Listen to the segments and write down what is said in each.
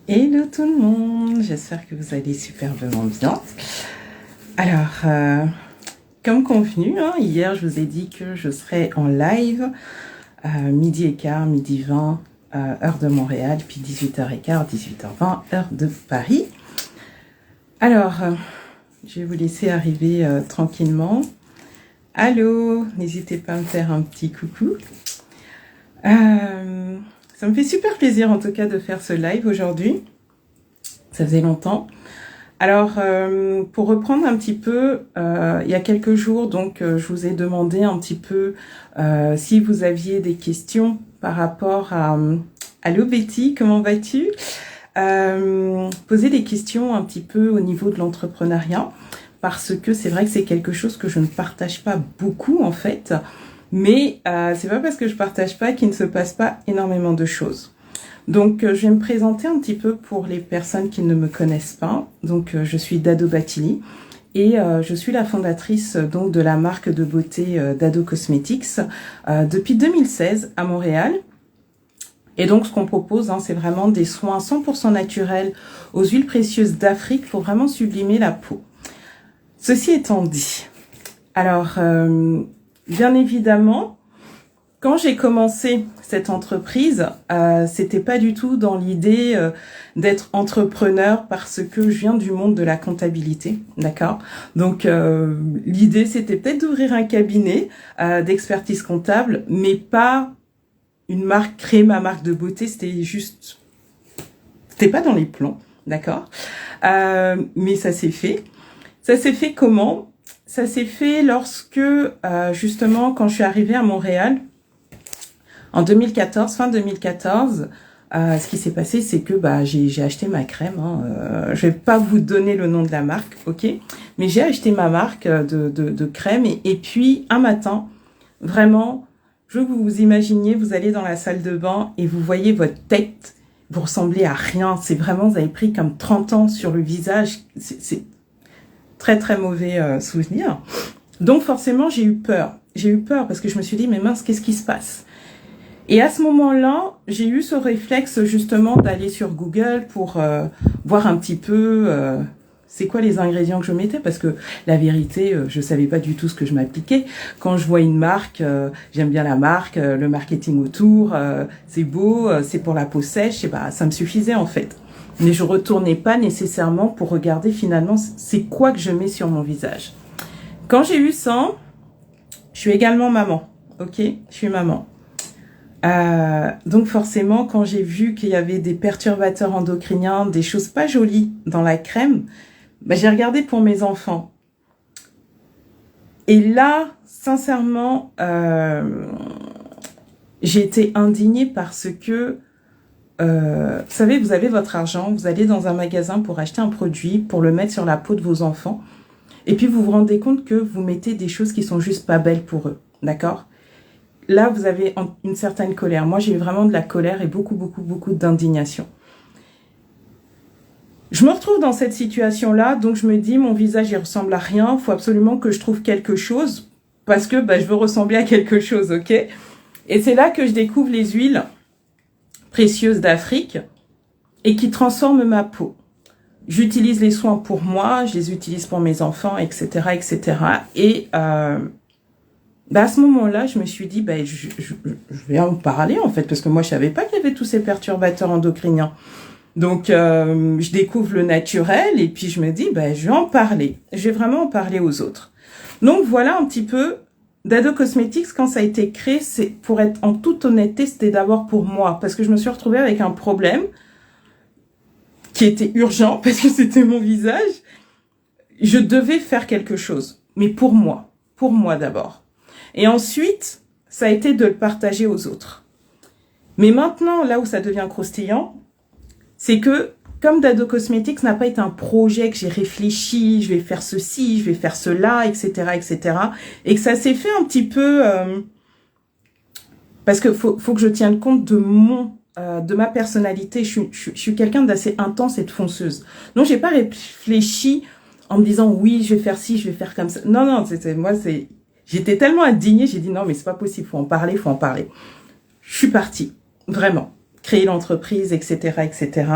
Hello tout le monde, j'espère que vous allez superbement bien. Alors, comme convenu, hier je vous ai dit que je serais en live midi et quart, midi 20, heure de Montréal, puis 18h15, 18h20, heure de Paris. Alors, je vais vous laisser arriver tranquillement. Allô, n'hésitez pas à me faire un petit coucou. Ça me fait super plaisir en tout cas de faire ce live aujourd'hui. Ça faisait longtemps. Alors, pour reprendre un petit peu, il y a quelques jours, donc, je vous ai demandé un petit peu si vous aviez des questions par rapport à Allô Betty, comment vas-tu? Poser des questions un petit peu au niveau de l'entrepreneuriat, parce que c'est vrai que c'est quelque chose que je ne partage pas beaucoup en fait, mais c'est pas parce que je partage pas qu'il ne se passe pas énormément de choses. Donc, je vais me présenter un petit peu pour les personnes qui ne me connaissent pas. Donc, je suis Dado Batili et je suis la fondatrice donc de la marque de beauté Dado Cosmetics depuis 2016 à Montréal. Et donc, ce qu'on propose, c'est vraiment des soins 100% naturels aux huiles précieuses d'Afrique pour vraiment sublimer la peau. Ceci étant dit, alors, bien évidemment, quand j'ai commencé cette entreprise, c'était pas du tout dans l'idée d'être entrepreneur parce que je viens du monde de la comptabilité, d'accord? Donc l'idée c'était peut-être d'ouvrir un cabinet d'expertise comptable, mais pas une marque, créer ma marque de beauté, c'était pas dans les plans, d'accord? Mais ça s'est fait. Ça s'est fait comment? Ça s'est fait lorsque justement quand je suis arrivée à Montréal. En 2014, fin 2014, ce qui s'est passé, c'est que j'ai acheté ma crème. Je vais pas vous donner le nom de la marque, ok? Mais j'ai acheté ma marque de crème et puis un matin, vraiment, je veux que vous vous imaginiez, vous allez dans la salle de bain et vous voyez votre tête, vous ressemblez à rien. C'est vraiment, vous avez pris comme 30 ans sur le visage. C'est très très mauvais souvenir. Donc forcément, j'ai eu peur. J'ai eu peur parce que je me suis dit, mais mince, qu'est-ce qui se passe? Et à ce moment-là, j'ai eu ce réflexe justement d'aller sur Google pour voir un petit peu c'est quoi les ingrédients que je mettais, parce que la vérité, je savais pas du tout ce que je m'appliquais. Quand je vois une marque, j'aime bien la marque, le marketing autour, c'est beau, c'est pour la peau sèche, et ça me suffisait en fait. Mais je retournais pas nécessairement pour regarder finalement c'est quoi que je mets sur mon visage. Quand j'ai eu ça, je suis également maman, ok? Je suis maman. Donc forcément, quand j'ai vu qu'il y avait des perturbateurs endocriniens, des choses pas jolies dans la crème, j'ai regardé pour mes enfants. Et là, sincèrement, j'ai été indignée parce que, vous savez, vous avez votre argent, vous allez dans un magasin pour acheter un produit, pour le mettre sur la peau de vos enfants, et puis vous vous rendez compte que vous mettez des choses qui sont juste pas belles pour eux, d'accord ? Là, vous avez une certaine colère. Moi, j'ai eu vraiment de la colère et beaucoup d'indignation. Je me retrouve dans cette situation-là, donc je me dis, mon visage, il ressemble à rien. Il faut absolument que je trouve quelque chose parce que je veux ressembler à quelque chose, ok? Et c'est là que je découvre les huiles précieuses d'Afrique et qui transforment ma peau. J'utilise les soins pour moi, je les utilise pour mes enfants, etc., etc. Et à ce moment-là, je me suis dit, je vais en parler en fait, parce que moi, je savais pas qu'il y avait tous ces perturbateurs endocriniens. Donc, je découvre le naturel et puis je me dis, je vais en parler. Je vais vraiment en parler aux autres. Donc, voilà un petit peu, Dado Cosmetics, quand ça a été créé, c'est pour être en toute honnêteté, c'était d'abord pour moi, parce que je me suis retrouvée avec un problème qui était urgent, parce que c'était mon visage. Je devais faire quelque chose, mais pour moi d'abord. Et ensuite, ça a été de le partager aux autres. Mais maintenant, là où ça devient croustillant, c'est que, comme Dado Cosmetics n'a pas été un projet que j'ai réfléchi, je vais faire ceci, je vais faire cela, etc., etc., et que ça s'est fait un petit peu... parce que faut que je tienne compte de ma personnalité. Je suis quelqu'un d'assez intense et de fonceuse. Donc, j'ai pas réfléchi en me disant, oui, je vais faire ci, je vais faire comme ça. Non, j'étais tellement indignée, j'ai dit non, mais c'est pas possible, faut en parler. Je suis partie, vraiment. créer l'entreprise, etc., etc.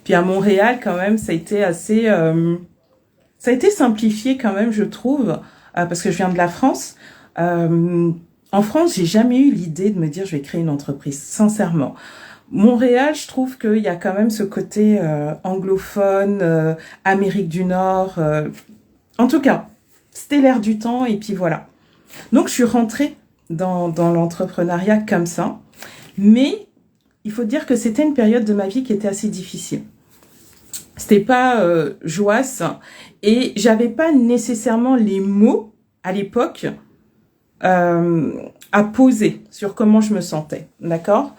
Puis à Montréal, quand même, ça a été assez, ça a été simplifié quand même, je trouve, parce que je viens de la France. En France, j'ai jamais eu l'idée de me dire je vais créer une entreprise, sincèrement. Montréal, je trouve qu'il y a quand même ce côté anglophone, Amérique du Nord. En tout cas, c'était l'air du temps et puis voilà. Donc, je suis rentrée dans l'entrepreneuriat comme ça. Mais il faut dire que c'était une période de ma vie qui était assez difficile. C'était pas joyeuse et j'avais pas nécessairement les mots à l'époque à poser sur comment je me sentais, d'accord?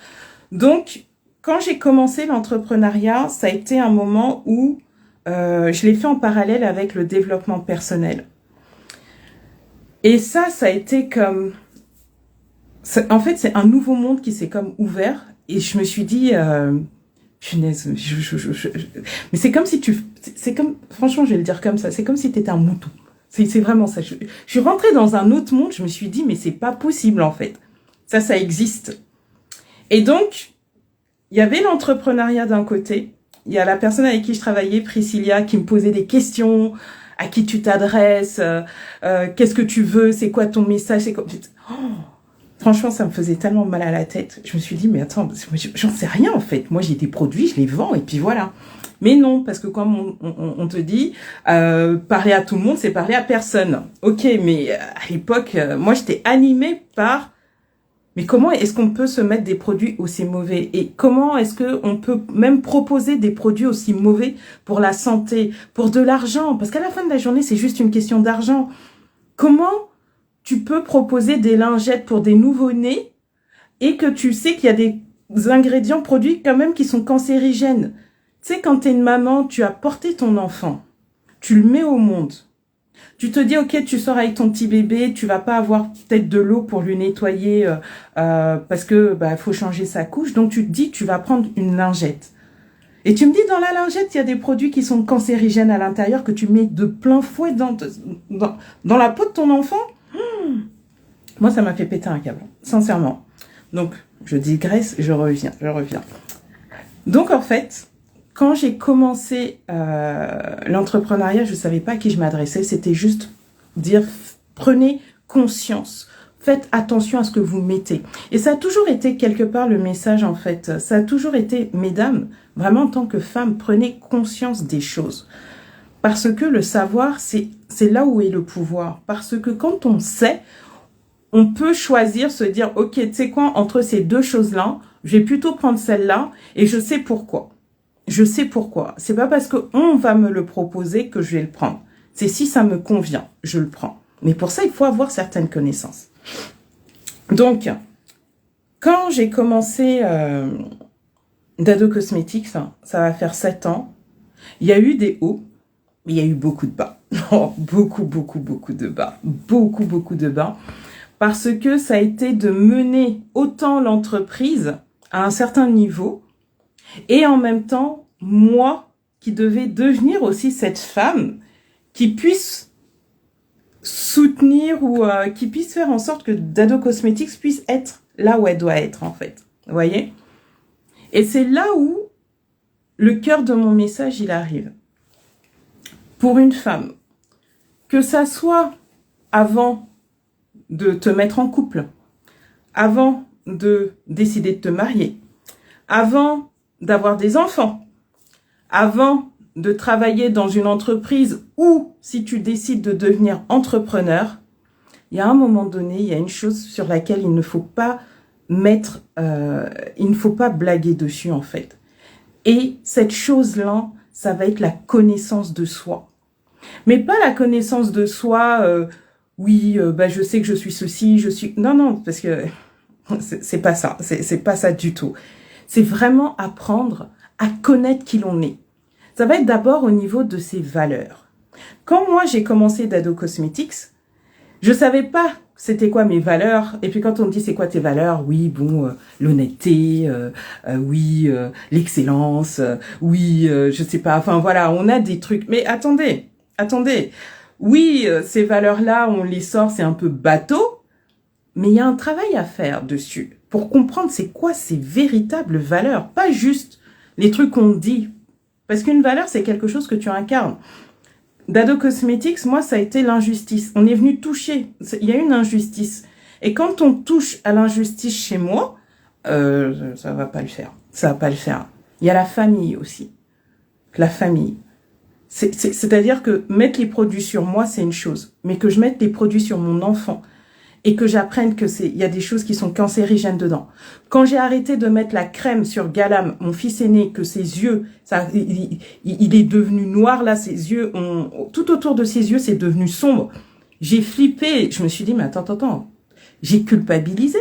Donc, quand j'ai commencé l'entrepreneuriat, ça a été un moment où je l'ai fait en parallèle avec le développement personnel. Et ça a été comme... En fait, c'est un nouveau monde qui s'est comme ouvert et je me suis dit... punaise, mais c'est comme si c'est comme, franchement, je vais le dire comme ça, c'est comme si tu étais un mouton. C'est vraiment ça. Je suis rentrée dans un autre monde, je me suis dit, mais c'est pas possible, en fait. Ça existe. Et donc, il y avait l'entrepreneuriat d'un côté, il y a la personne avec qui je travaillais, Priscilla, qui me posait des questions, à qui tu t'adresses, qu'est-ce que tu veux, c'est quoi ton message, c'est quoi... Oh, franchement, ça me faisait tellement mal à la tête. Je me suis dit, mais attends, j'en sais rien en fait. Moi, j'ai des produits, je les vends et puis voilà. Mais non, parce que comme on te dit, parler à tout le monde, c'est parler à personne. Ok, mais à l'époque, moi, j'étais animée par... Mais comment est-ce qu'on peut se mettre des produits aussi mauvais? Et comment est-ce qu'on peut même proposer des produits aussi mauvais pour la santé, pour de l'argent? Parce qu'à la fin de la journée, c'est juste une question d'argent. Comment tu peux proposer des lingettes pour des nouveau-nés et que tu sais qu'il y a des ingrédients produits quand même qui sont cancérigènes? Tu sais, quand tu es une maman, tu as porté ton enfant, tu le mets au monde. Tu te dis, ok, tu sors avec ton petit bébé, tu vas pas avoir peut-être de l'eau pour lui nettoyer parce que faut changer sa couche. Donc, tu te dis, tu vas prendre une lingette. Et tu me dis, dans la lingette, il y a des produits qui sont cancérigènes à l'intérieur que tu mets de plein fouet dans la peau de ton enfant. Moi, ça m'a fait péter un câble, sincèrement. Donc, je digresse, je reviens. Donc, en fait, quand j'ai commencé l'entrepreneuriat, je ne savais pas à qui je m'adressais. C'était juste dire, prenez conscience. Faites attention à ce que vous mettez. Et ça a toujours été quelque part le message, en fait. Ça a toujours été, mesdames, vraiment en tant que femmes, prenez conscience des choses. Parce que le savoir, c'est là où est le pouvoir. Parce que quand on sait, on peut choisir, se dire, ok, tu sais quoi, entre ces deux choses-là, je vais plutôt prendre celle-là et je sais pourquoi. Je sais pourquoi. C'est pas parce qu'on va me le proposer que je vais le prendre. C'est si ça me convient, je le prends. Mais pour ça, il faut avoir certaines connaissances. Donc, quand j'ai commencé Dado Cosmetics, ça va faire 7 ans, il y a eu des hauts, mais il y a eu beaucoup de bas. Oh, beaucoup de bas. Beaucoup de bas. Parce que ça a été de mener autant l'entreprise à un certain niveau et en même temps, moi qui devais devenir aussi cette femme qui puisse soutenir ou qui puisse faire en sorte que Dado Cosmetics puisse être là où elle doit être en fait. Vous voyez? Et c'est là où le cœur de mon message, il arrive. Pour une femme, que ça soit avant de te mettre en couple, avant de décider de te marier, avant d'avoir des enfants, avant de travailler dans une entreprise ou si tu décides de devenir entrepreneur, il y a un moment donné, il y a une chose sur laquelle il ne faut pas mettre, il ne faut pas blaguer dessus en fait. Et cette chose-là, ça va être la connaissance de soi. Mais pas la connaissance de soi... oui, je sais que je suis ceci, je suis... Non, parce que c'est pas ça, c'est pas ça du tout. C'est vraiment apprendre à connaître qui l'on est. Ça va être d'abord au niveau de ses valeurs. Quand moi, j'ai commencé Dado Cosmetics, je savais pas c'était quoi mes valeurs. Et puis quand on me dit c'est quoi tes valeurs, oui, bon, l'honnêteté, oui, l'excellence, oui, je sais pas, enfin voilà, on a des trucs. Mais attendez. Oui, ces valeurs-là, on les sort, c'est un peu bateau, mais il y a un travail à faire dessus. pour comprendre c'est quoi ces véritables valeurs, pas juste les trucs qu'on dit. Parce qu'une valeur, c'est quelque chose que tu incarnes. Dado Cosmetics, moi, ça a été l'injustice. On est venu toucher. Il y a une injustice. Et quand on touche à l'injustice chez moi, ça va pas le faire. Ça va pas le faire. Il y a la famille aussi. La famille. C'est-à-dire que mettre les produits sur moi, c'est une chose. Mais que je mette les produits sur mon enfant et que j'apprenne que il y a des choses qui sont cancérigènes dedans. Quand j'ai arrêté de mettre la crème sur Galam, mon fils aîné, que ses yeux, il est devenu noir là, ses yeux tout autour de ses yeux, c'est devenu sombre. J'ai flippé. Je me suis dit, mais attends. J'ai culpabilisé.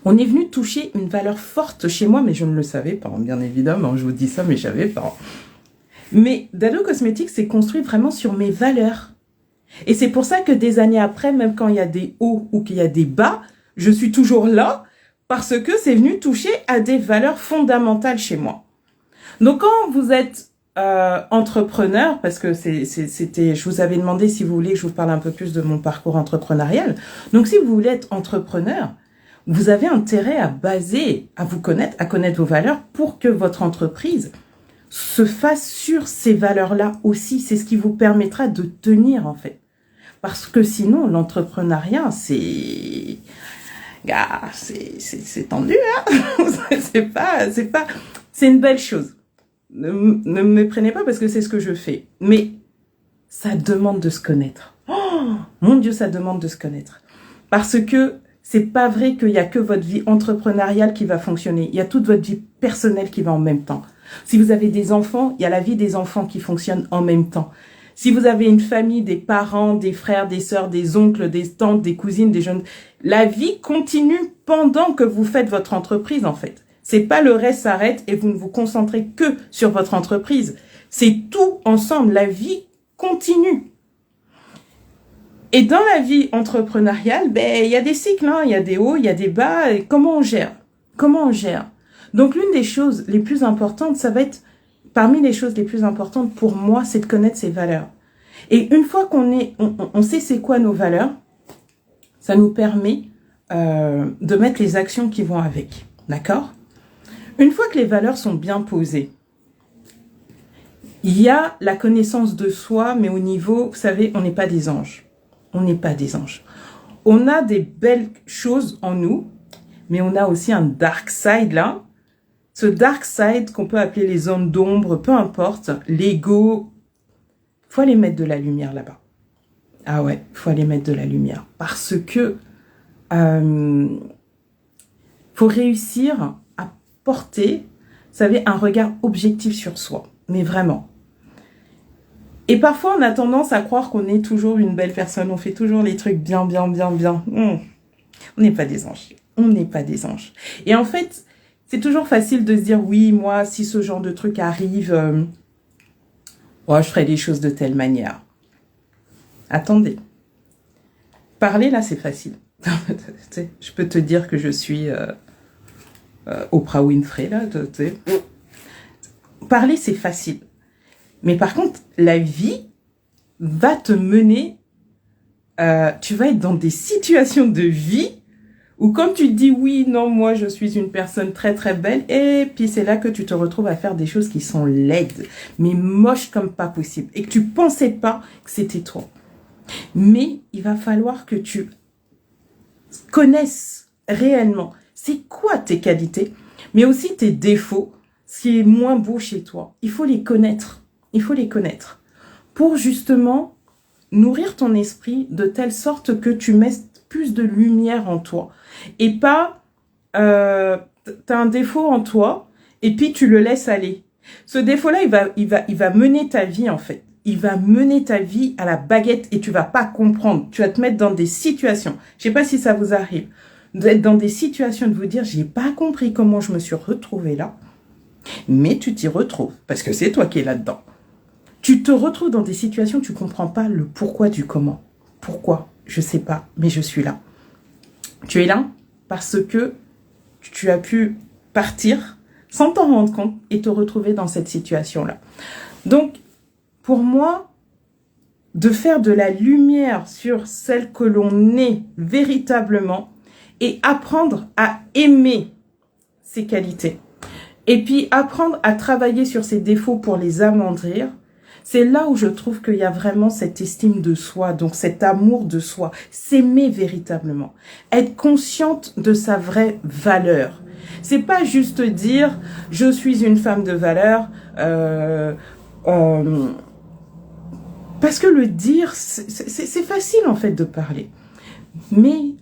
On est venu toucher une valeur forte chez moi, mais je ne le savais pas, bien évidemment. Je vous dis ça, mais je savais pas. Mais Dado Cosmetics s'est construit vraiment sur mes valeurs. Et c'est pour ça que des années après, même quand il y a des hauts ou qu'il y a des bas, je suis toujours là parce que c'est venu toucher à des valeurs fondamentales chez moi. Donc quand vous êtes entrepreneur, parce que je vous avais demandé si vous voulez que je vous parle un peu plus de mon parcours entrepreneurial. Donc si vous voulez être entrepreneur, vous avez intérêt à vous connaître, à connaître vos valeurs pour que votre entreprise se fasse sur ces valeurs-là aussi. C'est ce qui vous permettra de tenir, en fait. Parce que sinon, l'entrepreneuriat, c'est tendu, hein. C'est une belle chose. Ne me méprenez pas parce que c'est ce que je fais. Mais ça demande de se connaître. Oh, mon Dieu, ça demande de se connaître. Parce que c'est pas vrai qu'il y a que votre vie entrepreneuriale qui va fonctionner. Il y a toute votre vie personnelle qui va en même temps. Si vous avez des enfants, il y a la vie des enfants qui fonctionne en même temps. Si vous avez une famille, des parents, des frères, des sœurs, des oncles, des tantes, des cousines, des jeunes, la vie continue pendant que vous faites votre entreprise, en fait. C'est pas le reste s'arrête et vous ne vous concentrez que sur votre entreprise. C'est tout ensemble. La vie continue. Et dans la vie entrepreneuriale, il y a des cycles, hein, il y a des hauts, il y a des bas. Et comment on gère? Comment on gère? Donc, l'une des choses les plus importantes, ça va être, parmi les choses les plus importantes pour moi, c'est de connaître ses valeurs. Et une fois on sait c'est quoi nos valeurs, ça nous permet de mettre les actions qui vont avec. D'accord? Une fois que les valeurs sont bien posées, il y a la connaissance de soi, mais au niveau, vous savez, on n'est pas des anges. On n'est pas des anges. On a des belles choses en nous, mais on a aussi un dark side là. Ce dark side qu'on peut appeler les zones d'ombre, peu importe, l'ego, faut aller mettre de la lumière là-bas. Ah ouais, faut aller mettre de la lumière. Parce que faut réussir à porter, vous savez, un regard objectif sur soi. Mais vraiment. Et parfois, on a tendance à croire qu'on est toujours une belle personne. On fait toujours les trucs bien, bien, bien, bien. On n'est pas des anges. On n'est pas des anges. Et en fait, c'est toujours facile de se dire, oui, moi, si ce genre de truc arrive, je ferai les choses de telle manière. Attendez. Parler, là, c'est facile. Je peux te dire que je suis Oprah Winfrey, là. Parler, c'est facile. Mais par contre, la vie va te mener, tu vas être dans des situations de vie où quand tu te dis oui, non, moi je suis une personne très très belle, et puis c'est là que tu te retrouves à faire des choses qui sont laides, mais moches comme pas possible, et que tu pensais pas que c'était toi. Mais il va falloir que tu connaisses réellement c'est quoi tes qualités, mais aussi tes défauts, ce qui est moins beau chez toi. Il faut les connaître. Il faut les connaître pour justement nourrir ton esprit de telle sorte que tu mettes plus de lumière en toi et pas t'as un défaut en toi et puis tu le laisses aller. Ce défaut-là, il va mener ta vie en fait. Il va mener ta vie à la baguette et tu vas pas comprendre. Tu vas te mettre dans des situations. Je sais pas si ça vous arrive d'être dans des situations de vous dire j'ai pas compris comment je me suis retrouvée là, mais tu t'y retrouves parce que c'est toi qui es là-dedans. Tu te retrouves dans des situations où tu ne comprends pas le pourquoi du comment. Pourquoi? Je ne sais pas, mais je suis là. Tu es là parce que tu as pu partir sans t'en rendre compte et te retrouver dans cette situation-là. Donc, pour moi, de faire de la lumière sur celle que l'on est véritablement et apprendre à aimer ses qualités. Et puis apprendre à travailler sur ses défauts pour les amoindrir. C'est là où je trouve qu'il y a vraiment cette estime de soi, donc cet amour de soi, s'aimer véritablement, être consciente de sa vraie valeur. C'est pas juste dire je suis une femme de valeur, parce que le dire c'est facile en fait de parler, mais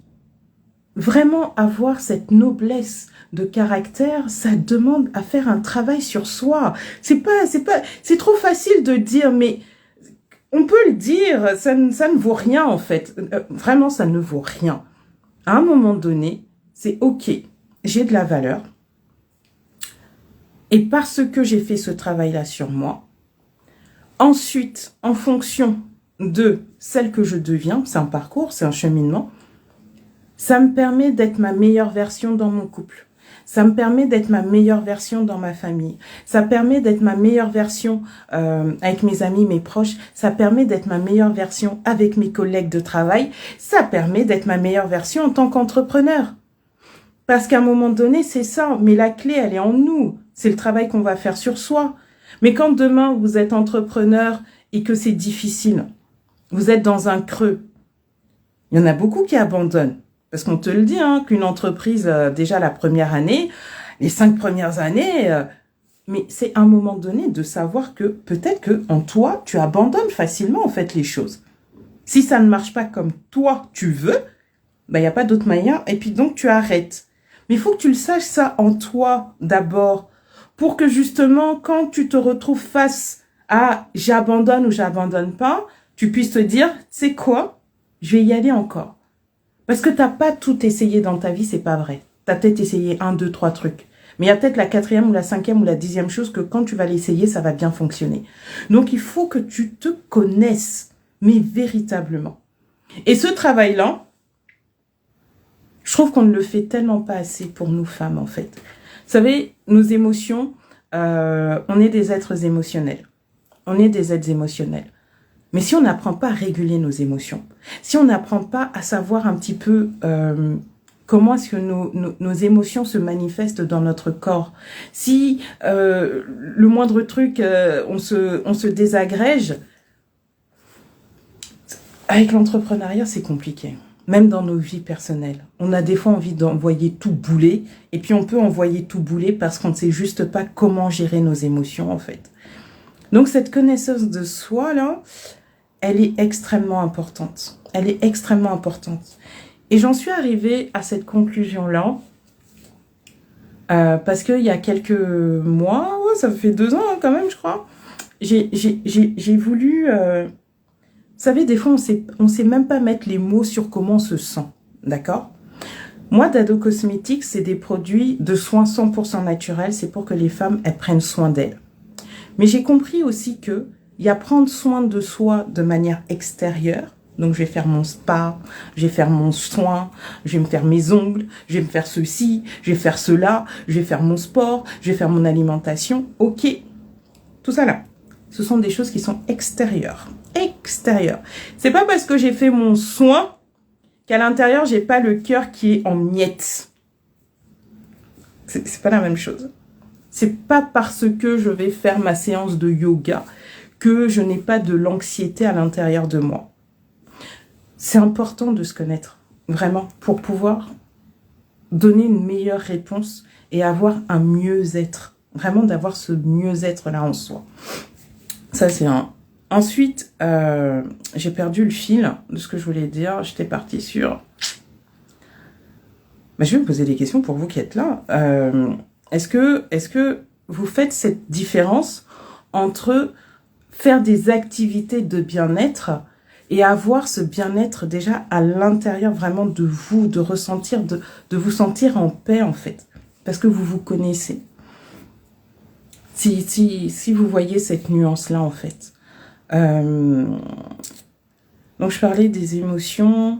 vraiment avoir cette noblesse de caractère, ça demande à faire un travail sur soi. C'est trop facile de dire, mais on peut le dire, ça ne vaut rien en fait. Vraiment, ça ne vaut rien. À un moment donné, c'est ok, j'ai de la valeur. Et parce que j'ai fait ce travail-là sur moi, ensuite, en fonction de celle que je deviens, c'est un parcours, c'est un cheminement, ça me permet d'être ma meilleure version dans mon couple. Ça me permet d'être ma meilleure version dans ma famille. Ça permet d'être ma meilleure version avec mes amis, mes proches. Ça permet d'être ma meilleure version avec mes collègues de travail. Ça permet d'être ma meilleure version en tant qu'entrepreneur. Parce qu'à un moment donné, c'est ça. Mais la clé, elle est en nous. C'est le travail qu'on va faire sur soi. Mais quand demain, vous êtes entrepreneur et que c'est difficile, vous êtes dans un creux, il y en a beaucoup qui abandonnent. Parce qu'on te le dit, hein, qu'une entreprise, déjà la première année, les 5 premières années, mais c'est à un moment donné de savoir que peut-être que en toi, tu abandonnes facilement en fait les choses. Si ça ne marche pas comme toi tu veux, ben, il n'y a pas d'autre manière et puis donc tu arrêtes. Mais il faut que tu le saches ça en toi d'abord pour que justement quand tu te retrouves face à j'abandonne ou j'abandonne pas, tu puisses te dire, c'est quoi? Je vais y aller encore. Parce que t'as pas tout essayé dans ta vie, c'est pas vrai. T'as peut-être essayé 1, 2, 3 trucs. Mais il y a peut-être la 4e ou la 5e ou la 10e chose que quand tu vas l'essayer, ça va bien fonctionner. Donc, il faut que tu te connaisses, mais véritablement. Et ce travail-là, je trouve qu'on ne le fait tellement pas assez pour nous femmes, en fait. Vous savez, nos émotions, on est des êtres émotionnels. On est des êtres émotionnels. Mais si on n'apprend pas à réguler nos émotions, si on n'apprend pas à savoir un petit peu comment est-ce que nos émotions se manifestent dans notre corps, si le moindre truc, on se désagrège, avec l'entrepreneuriat, c'est compliqué. Même dans nos vies personnelles. On a des fois envie d'envoyer tout bouler, et puis on peut envoyer tout bouler parce qu'on ne sait juste pas comment gérer nos émotions, en fait. Donc cette connaissance de soi, là, elle est extrêmement importante. Elle est extrêmement importante. Et j'en suis arrivée à cette conclusion-là parce qu'il y a quelques mois, ouais, ça fait 2 ans hein, quand même, je crois, j'ai voulu... vous savez, des fois, on sait même pas mettre les mots sur comment on se sent, d'accord? Moi, Dado Cosmetics, c'est des produits de soins 100% naturels. C'est pour que les femmes, elles prennent soin d'elles. Mais j'ai compris aussi que il y a prendre soin de soi de manière extérieure. Donc, je vais faire mon spa, je vais faire mon soin, je vais me faire mes ongles, je vais me faire ceci, je vais faire cela, je vais faire mon sport, je vais faire mon alimentation. Ok, tout ça là, ce sont des choses qui sont extérieures. Extérieures. C'est pas parce que j'ai fait mon soin qu'à l'intérieur, j'ai pas le cœur qui est en miettes. C'est pas la même chose. C'est pas parce que je vais faire ma séance de yoga que je n'ai pas de l'anxiété à l'intérieur de moi. C'est important de se connaître, vraiment, pour pouvoir donner une meilleure réponse et avoir un mieux-être. Vraiment d'avoir ce mieux-être-là en soi. Ça, c'est un. Ensuite, j'ai perdu le fil de ce que je voulais dire. J'étais partie sur... je vais me poser des questions pour vous qui êtes là. Est-ce que vous faites cette différence entre faire des activités de bien-être et avoir ce bien-être déjà à l'intérieur vraiment de vous, de ressentir, de vous sentir en paix en fait, parce que vous vous connaissez. Si vous voyez cette nuance-là en fait. Donc je parlais des émotions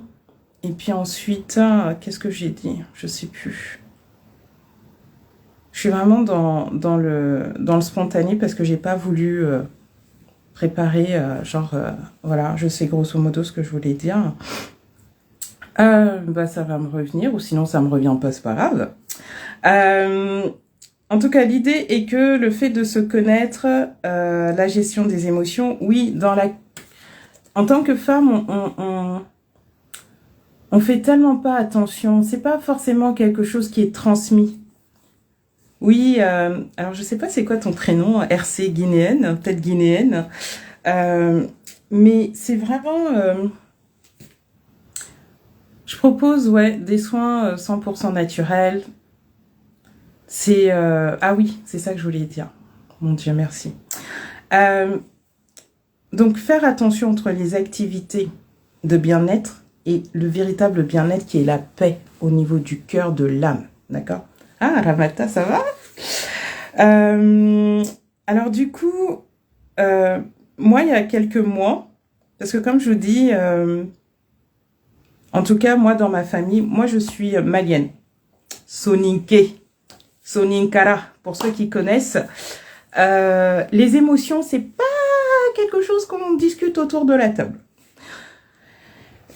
et puis ensuite, qu'est-ce que j'ai dit? Je sais plus. Je suis vraiment dans le spontané parce que j'ai pas voulu préparer, voilà, je sais grosso modo ce que je voulais dire. Bah, ça va me revenir, ou sinon ça me revient pas, c'est pas grave. En tout cas, l'idée est que le fait de se connaître, la gestion des émotions, oui, en tant que femme, on fait tellement pas attention. C'est pas forcément quelque chose qui est transmis. Oui, alors je sais pas c'est quoi ton prénom, RC guinéenne, peut-être guinéenne, mais c'est vraiment. Je propose, ouais, des soins 100% naturels. C'est ah oui, c'est ça que je voulais dire. Mon Dieu, merci. Donc faire attention entre les activités de bien-être et le véritable bien-être qui est la paix au niveau du cœur, de l'âme, d'accord? Ah, Ramata, ça va? Alors du coup, moi, il y a quelques mois, parce que comme je vous dis, en tout cas, moi, dans ma famille, moi, je suis malienne. Soninké, Soninkara, pour ceux qui connaissent. Les émotions, c'est pas quelque chose qu'on discute autour de la table.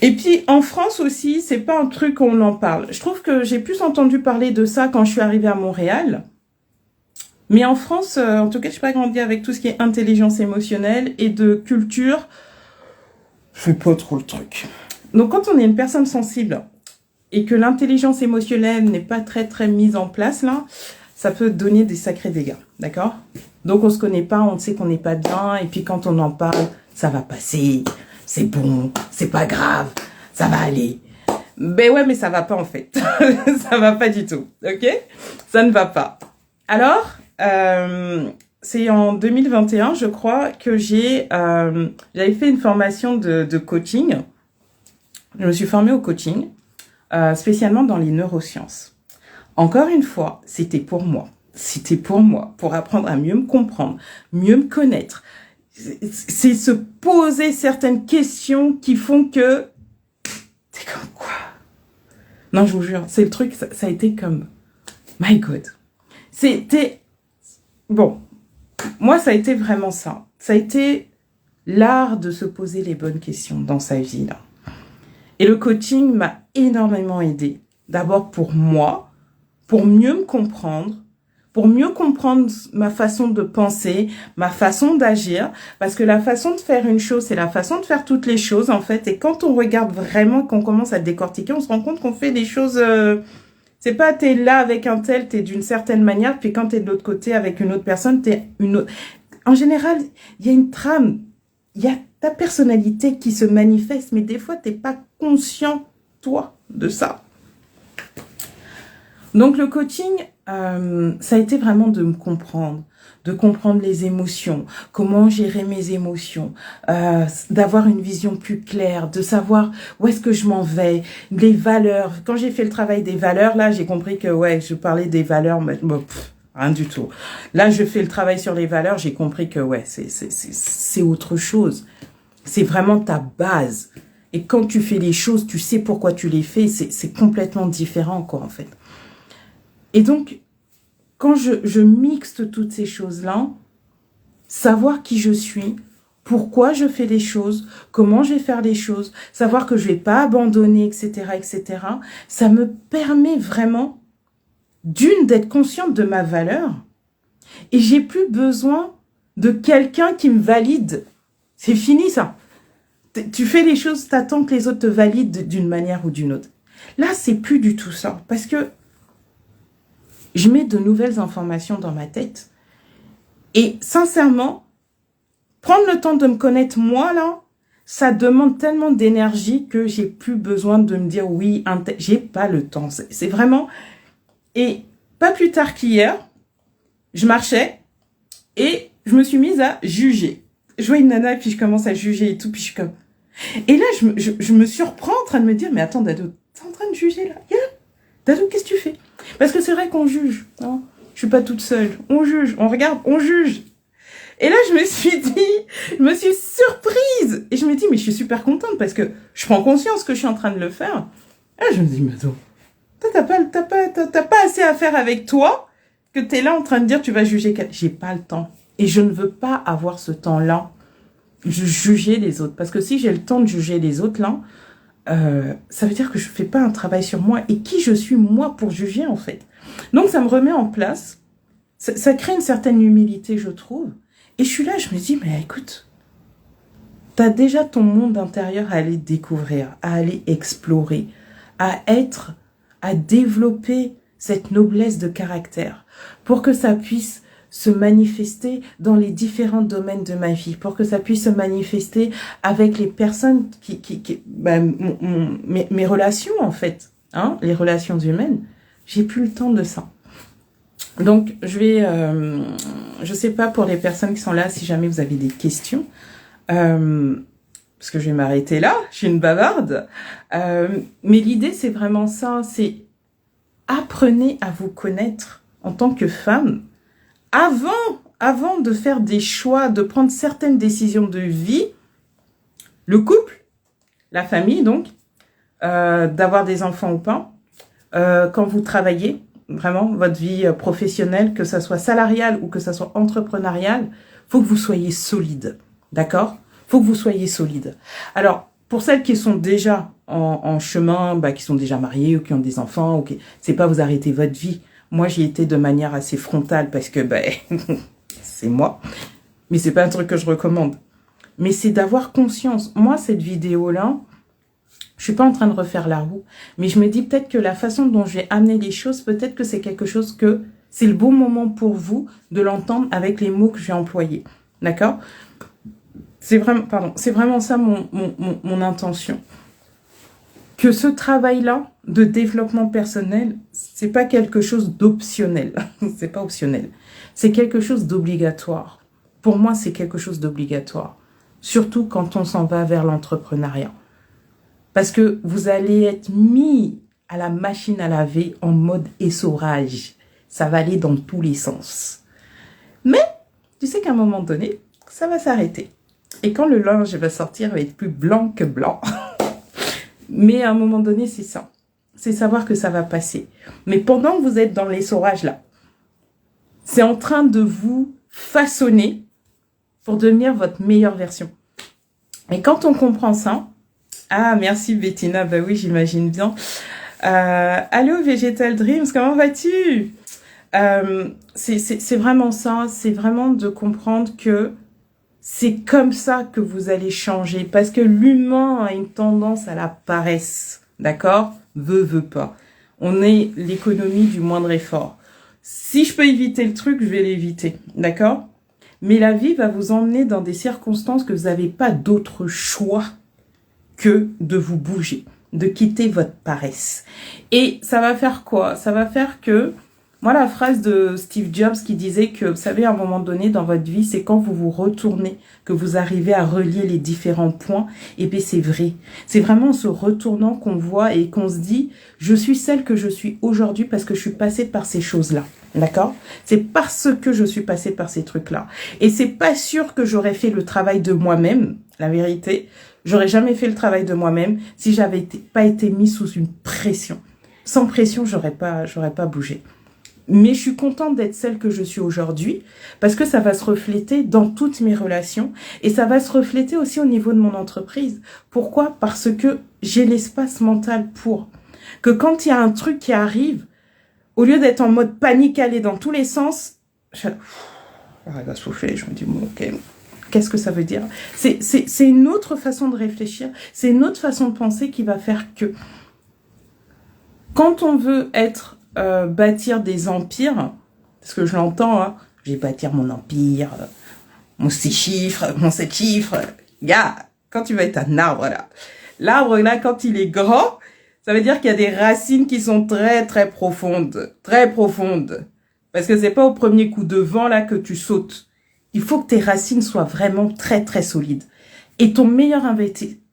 Et puis, en France aussi, c'est pas un truc qu'on en parle. Je trouve que j'ai plus entendu parler de ça quand je suis arrivée à Montréal. Mais en France, en tout cas, je n'ai pas grandi avec tout ce qui est intelligence émotionnelle et de culture. Je fais pas trop le truc. Donc, quand on est une personne sensible et que l'intelligence émotionnelle n'est pas très mise en place, là, ça peut donner des sacrés dégâts, d'accord? Donc, on se connaît pas, on sait qu'on n'est pas bien, et puis quand on en parle, ça va passer, c'est bon, c'est pas grave, ça va aller. Ben ouais, mais ça va pas en fait. Ça va pas du tout, ok? Ça ne va pas. Alors, c'est en 2021, je crois, que j'avais fait une formation de coaching. Je me suis formée au coaching, spécialement dans les neurosciences. Encore une fois, c'était pour moi. C'était pour moi, pour apprendre à mieux me comprendre, mieux me connaître. C'est se poser certaines questions qui font que... T'es comme quoi? Non, je vous jure, c'est le truc, ça a été comme... My God. C'était... Bon, moi, ça a été vraiment ça. Ça a été l'art de se poser les bonnes questions dans sa vie, là. Et le coaching m'a énormément aidé. D'abord pour moi, pour mieux me comprendre, pour mieux comprendre ma façon de penser, ma façon d'agir, parce que la façon de faire une chose, c'est la façon de faire toutes les choses, en fait. Et quand on regarde vraiment, qu'on commence à décortiquer, on se rend compte qu'on fait des choses... c'est pas t'es là avec un tel, t'es d'une certaine manière, puis quand t'es de l'autre côté avec une autre personne, t'es une autre... En général, il y a une trame, il y a ta personnalité qui se manifeste, mais des fois, t'es pas conscient, toi, de ça. Donc, le coaching, ça a été vraiment de me comprendre, de comprendre les émotions, comment gérer mes émotions, d'avoir une vision plus claire, de savoir où est-ce que je m'en vais, les valeurs. Quand j'ai fait le travail des valeurs, là, j'ai compris que, ouais, je parlais des valeurs, mais bon, rien du tout. Là, je fais le travail sur les valeurs, j'ai compris que, ouais, c'est autre chose. C'est vraiment ta base. Et quand tu fais les choses, tu sais pourquoi tu les fais, c'est complètement différent, quoi, en fait. Et donc, quand je mixte toutes ces choses-là, savoir qui je suis, pourquoi je fais les choses, comment je vais faire les choses, savoir que je vais pas abandonner, etc., ça me permet vraiment, d'être consciente de ma valeur. Et j'ai plus besoin de quelqu'un qui me valide. C'est fini, ça. Tu fais les choses, t'attends que les autres te valident d'une manière ou d'une autre. Là, c'est plus du tout ça. Parce que je mets de nouvelles informations dans ma tête. Et sincèrement, prendre le temps de me connaître moi, là, ça demande tellement d'énergie que j'ai plus besoin de me dire oui, j'ai pas le temps. C'est vraiment... Et pas plus tard qu'hier, je marchais et je me suis mise à juger. Je vois une nana et puis je commence à juger et tout, puis je suis comme... Et là, je me surprends en train de me dire, mais attends, Dado, t'es en train de juger là? Dado, qu'est-ce que tu fais? Parce que c'est vrai qu'on juge. Hein, je suis pas toute seule. On juge, on regarde, on juge. Et là, je me suis surprise. Et je me dis, mais je suis super contente parce que je prends conscience que je suis en train de le faire. Et là, je me dis, mais attends, t'as pas assez à faire avec toi que t'es là en train de dire, tu vas juger. J'ai pas le temps. Et je ne veux pas avoir ce temps-là. Juger les autres. Parce que si j'ai le temps de juger les autres, là, ça veut dire que je fais pas un travail sur moi. Et qui je suis, moi, pour juger, en fait? Donc, ça me remet en place. Ça crée une certaine humilité, je trouve. Et je suis là, je me dis, mais écoute, tu as déjà ton monde intérieur à aller découvrir, à aller explorer, à développer cette noblesse de caractère pour que ça puisse se manifester dans les différents domaines de ma vie, pour que ça puisse se manifester avec les personnes mes relations en fait, hein, les relations humaines. J'ai plus le temps de ça. Donc je sais pas pour les personnes qui sont là, si jamais vous avez des questions, parce que je vais m'arrêter là, je suis une bavarde. Mais l'idée c'est vraiment ça, c'est apprenez à vous connaître en tant que femme. Avant de faire des choix, de prendre certaines décisions de vie, le couple, la famille donc, d'avoir des enfants ou pas, quand vous travaillez, vraiment, votre vie professionnelle, que ça soit salariale ou que ça soit entrepreneuriale, faut que vous soyez solide, d'accord? Faut que vous soyez solide. Alors, pour celles qui sont déjà en chemin, qui sont déjà mariées ou qui ont des enfants, ou c'est pas vous arrêter votre vie. Moi, j'y étais de manière assez frontale parce que, c'est moi. Mais c'est pas un truc que je recommande. Mais c'est d'avoir conscience. Moi, cette vidéo-là, je suis pas en train de refaire la roue. Mais je me dis peut-être que la façon dont je vais amener les choses, peut-être que c'est quelque chose que c'est le bon moment pour vous de l'entendre avec les mots que j'ai employés. D'accord? C'est vraiment ça mon intention. Que ce travail-là de développement personnel, c'est pas quelque chose d'optionnel. C'est pas optionnel. C'est quelque chose d'obligatoire. Pour moi, c'est quelque chose d'obligatoire. Surtout quand on s'en va vers l'entrepreneuriat. Parce que vous allez être mis à la machine à laver en mode essorage. Ça va aller dans tous les sens. Mais, tu sais qu'à un moment donné, ça va s'arrêter. Et quand le linge va sortir, il va être plus blanc que blanc. Mais à un moment donné, c'est ça. C'est savoir que ça va passer. Mais pendant que vous êtes dans l'essorage là, c'est en train de vous façonner pour devenir votre meilleure version. Et quand on comprend ça, ah merci Bettina, bah oui j'imagine bien. Allô Vegetal Dreams, comment vas-tu? C'est vraiment ça, c'est vraiment de comprendre que c'est comme ça que vous allez changer. Parce que l'humain a une tendance à la paresse. D'accord? Veut pas. On est l'économie du moindre effort. Si je peux éviter le truc, je vais l'éviter. D'accord? Mais la vie va vous emmener dans des circonstances que vous n'avez pas d'autre choix que de vous bouger, de quitter votre paresse. Et ça va faire quoi? Ça va faire que... Moi, la phrase de Steve Jobs qui disait que, vous savez, à un moment donné dans votre vie, c'est quand vous vous retournez que vous arrivez à relier les différents points. Et bien, c'est vrai. C'est vraiment en se retournant qu'on voit et qu'on se dit, je suis celle que je suis aujourd'hui parce que je suis passée par ces choses-là. D'accord? C'est parce que je suis passée par ces trucs-là. Et c'est pas sûr que j'aurais fait le travail de moi-même, la vérité. J'aurais jamais fait le travail de moi-même si j'avais pas été mise sous une pression. Sans pression, j'aurais pas bougé. Mais je suis contente d'être celle que je suis aujourd'hui parce que ça va se refléter dans toutes mes relations et ça va se refléter aussi au niveau de mon entreprise. Pourquoi? Parce que j'ai l'espace mental pour. Que quand il y a un truc qui arrive, au lieu d'être en mode panique, aller dans tous les sens, j'arrive à souffler, je me dis, bon, ok, qu'est-ce que ça veut dire? C'est une autre façon de réfléchir, c'est une autre façon de penser qui va faire que quand on veut bâtir des empires, parce que je l'entends, hein, je vais bâtir mon empire, mon 6 chiffres, mon 7 chiffres. Gars, quand tu vas être un arbre là, l'arbre là, quand il est grand, ça veut dire qu'il y a des racines qui sont très très profondes, parce que c'est pas au premier coup de vent là que tu sautes. Il faut que tes racines soient vraiment très très solides. Et ton meilleur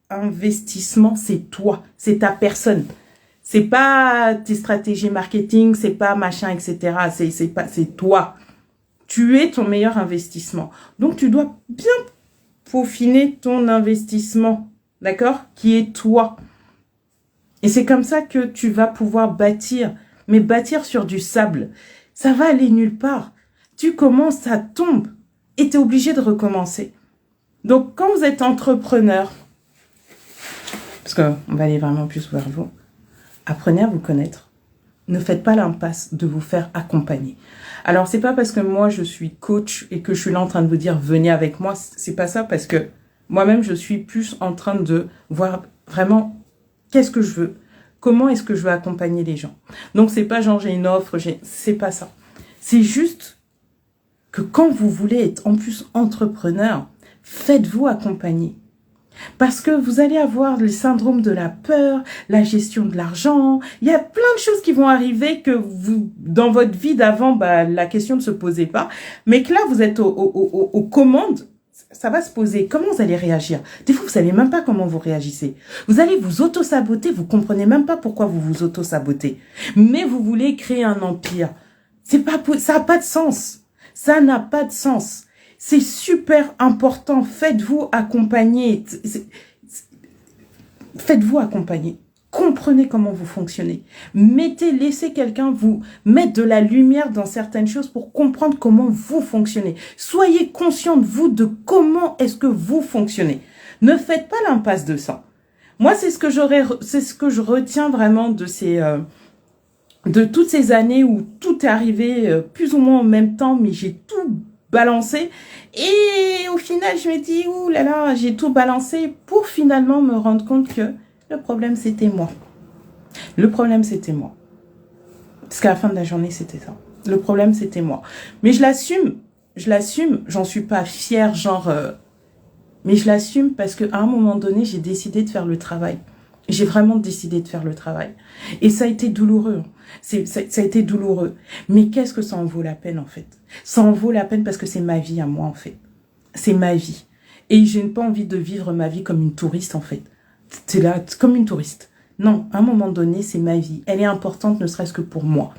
investissement, c'est toi, c'est ta personne. C'est pas tes stratégies marketing, c'est pas machin, etc. C'est toi. Tu es ton meilleur investissement. Donc, tu dois bien peaufiner ton investissement, d'accord? Qui est toi. Et c'est comme ça que tu vas pouvoir bâtir, mais bâtir sur du sable. Ça va aller nulle part. Tu commences, ça tombe, et tu es obligé de recommencer. Donc, quand vous êtes entrepreneur, parce qu'on va aller vraiment plus vers vous. Apprenez à vous connaître. Ne faites pas l'impasse de vous faire accompagner. Alors, c'est pas parce que moi, je suis coach et que je suis là en train de vous dire, venez avec moi. C'est pas ça, parce que moi-même, je suis plus en train de voir vraiment qu'est-ce que je veux. Comment est-ce que je veux accompagner les gens. Donc, c'est pas genre, j'ai une offre, c'est pas ça. C'est juste que quand vous voulez être en plus entrepreneur, faites-vous accompagner. Parce que vous allez avoir le syndrome de la peur, la gestion de l'argent. Il y a plein de choses qui vont arriver que vous, dans votre vie d'avant, la question ne se posait pas. Mais que là, vous êtes aux commandes, ça va se poser. Comment vous allez réagir? Des fois, vous savez même pas comment vous réagissez. Vous allez vous auto-saboter, vous comprenez même pas pourquoi vous vous auto-sabotez. Mais vous voulez créer un empire. Ça n'a pas de sens. Ça n'a pas de sens. C'est super important. Faites-vous accompagner. Faites-vous accompagner. Comprenez comment vous fonctionnez. Laissez quelqu'un vous mettre de la lumière dans certaines choses pour comprendre comment vous fonctionnez. Soyez conscient de vous, de comment est-ce que vous fonctionnez. Ne faites pas l'impasse de ça. Moi, c'est ce que je retiens vraiment de toutes ces années où tout est arrivé plus ou moins en même temps, mais j'ai tout balancé. Et au final, je me dis, ouh là là, j'ai tout balancé pour finalement me rendre compte que le problème, c'était moi. Le problème, c'était moi. Parce qu'à la fin de la journée, c'était ça. Le problème, c'était moi. Mais je l'assume, j'en suis pas fière, mais je l'assume parce qu'à un moment donné, j'ai décidé de faire le travail. J'ai vraiment décidé de faire le travail. Et ça a été douloureux. Ça a été douloureux. Mais qu'est-ce que ça en vaut la peine, en fait? Ça en vaut la peine parce que c'est ma vie à moi, en fait. C'est ma vie. Et je n'ai pas envie de vivre ma vie comme une touriste, en fait. C'est là, comme une touriste. Non, à un moment donné, c'est ma vie. Elle est importante, ne serait-ce que pour moi.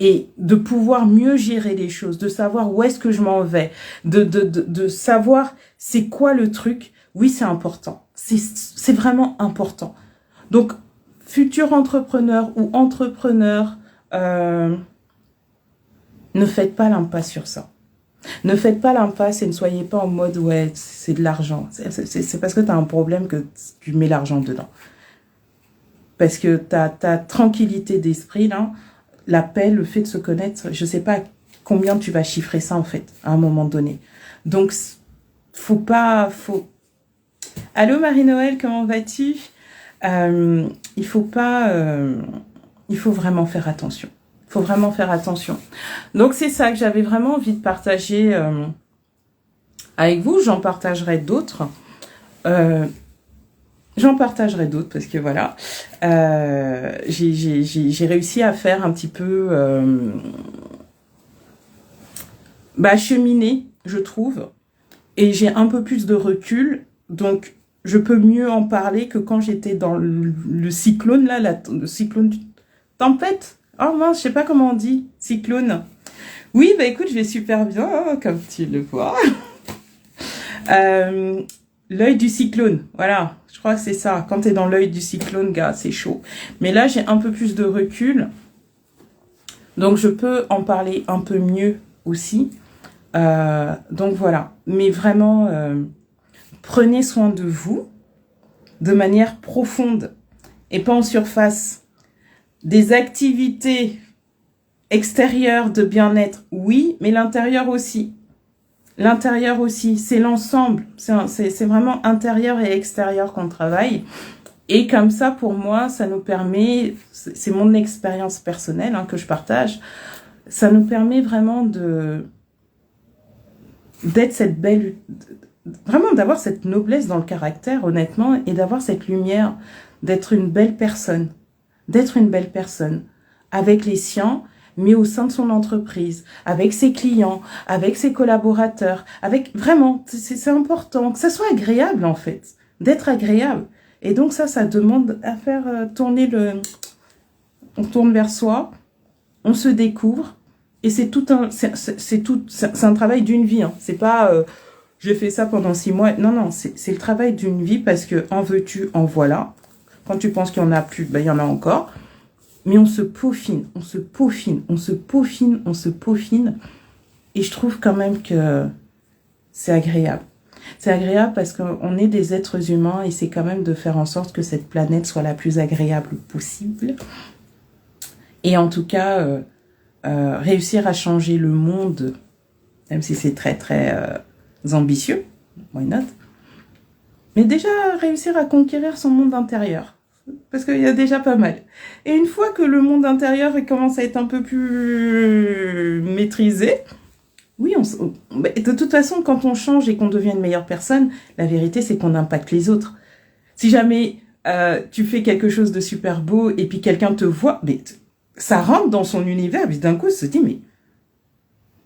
Et de pouvoir mieux gérer les choses, de savoir où est-ce que je m'en vais, de savoir c'est quoi le truc, oui, c'est important. C'est vraiment important. Donc, futur entrepreneur ou entrepreneur, ne faites pas l'impasse sur ça. Ne faites pas l'impasse et ne soyez pas en mode, ouais, c'est de l'argent. C'est parce que tu as un problème que tu mets l'argent dedans. Parce que ta tranquillité d'esprit, là, la paix, le fait de se connaître, je sais pas combien tu vas chiffrer ça, en fait, à un moment donné. Donc, Allô Marie-Noël, comment vas-tu? Il faut vraiment faire attention. Il faut vraiment faire attention. Donc, c'est ça que j'avais vraiment envie de partager avec vous. J'en partagerai d'autres. Parce que voilà, j'ai réussi à faire un petit peu cheminer, je trouve, et j'ai un peu plus de recul, donc je peux mieux en parler que quand j'étais dans le cyclone là, le cyclone tempête. Oh mince, je sais pas comment on dit, cyclone. Oui, écoute, je vais super bien, hein, comme tu le vois. L'œil du cyclone, voilà, je crois que c'est ça. Quand tu es dans l'œil du cyclone, gars, c'est chaud. Mais là, j'ai un peu plus de recul. Donc, je peux en parler un peu mieux aussi. Donc, voilà. Mais vraiment, prenez soin de vous de manière profonde et pas en surface. Des activités extérieures de bien-être, oui, mais l'intérieur aussi. L'intérieur aussi, c'est l'ensemble. C'est vraiment intérieur et extérieur qu'on travaille. Et comme ça, pour moi, ça nous permet, c'est mon expérience personnelle que je partage, ça nous permet vraiment d'être cette belle, vraiment d'avoir cette noblesse dans le caractère, honnêtement, et d'avoir cette lumière, d'être une belle personne, avec les siens, mais au sein de son entreprise, avec ses clients, avec ses collaborateurs, vraiment, c'est important, que ça soit agréable en fait, d'être agréable. Et donc ça demande à faire tourner on tourne vers soi, on se découvre, et c'est un travail d'une vie, C'est pas, j'ai fait ça pendant 6 mois, non, c'est le travail d'une vie, parce que en veux-tu, en voilà. Quand tu penses qu'il y en a plus, il y en a encore. Mais on se peaufine. Et je trouve quand même que c'est agréable. C'est agréable parce qu'on est des êtres humains et c'est quand même de faire en sorte que cette planète soit la plus agréable possible. Et en tout cas, réussir à changer le monde, même si c'est très très ambitieux, why not? Mais déjà réussir à conquérir son monde intérieur, parce qu'il y a déjà pas mal. Et une fois que le monde intérieur commence à être un peu plus maîtrisé, oui, de toute façon, quand on change et qu'on devient une meilleure personne, la vérité c'est qu'on impacte les autres. Si jamais tu fais quelque chose de super beau et puis quelqu'un te voit, mais ça rentre dans son univers, puis d'un coup, il se dit, mais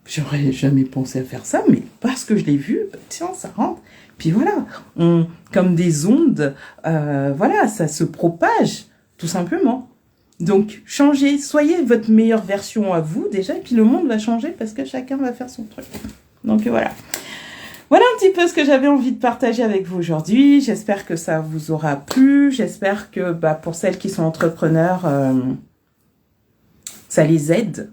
j'aurais jamais pensé à faire ça, mais parce que je l'ai vu, bah, tiens, ça rentre. Puis voilà, comme des ondes, voilà, ça se propage, tout simplement. Donc, changez, soyez votre meilleure version à vous, déjà, et puis le monde va changer parce que chacun va faire son truc. Donc, voilà. Voilà un petit peu ce que j'avais envie de partager avec vous aujourd'hui. J'espère que ça vous aura plu. J'espère que bah, pour celles qui sont entrepreneurs, ça les aide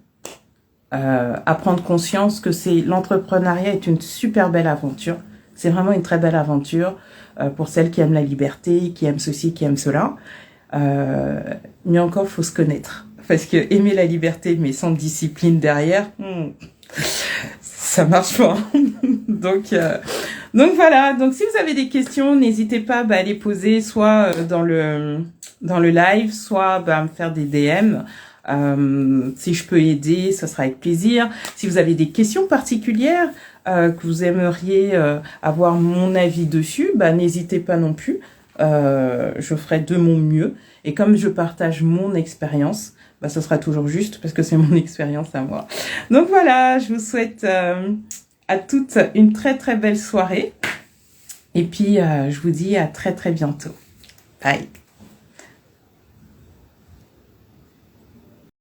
à prendre conscience que l'entrepreneuriat est une super belle aventure. C'est vraiment une très belle aventure pour celles qui aiment la liberté, qui aiment ceci, qui aiment cela. Mais encore, faut se connaître. Parce que aimer la liberté, mais sans discipline derrière, ça marche pas. Donc voilà. Donc si vous avez des questions, n'hésitez pas à les poser soit dans le live, soit à me faire des DM. Si je peux aider, ça sera avec plaisir. Si vous avez des questions particulières que vous aimeriez avoir mon avis dessus, n'hésitez pas non plus. Je ferai de mon mieux. Et comme je partage mon expérience, ce sera toujours juste parce que c'est mon expérience à moi. Donc voilà, je vous souhaite à toutes une très très belle soirée. Et puis je vous dis à très très bientôt. Bye.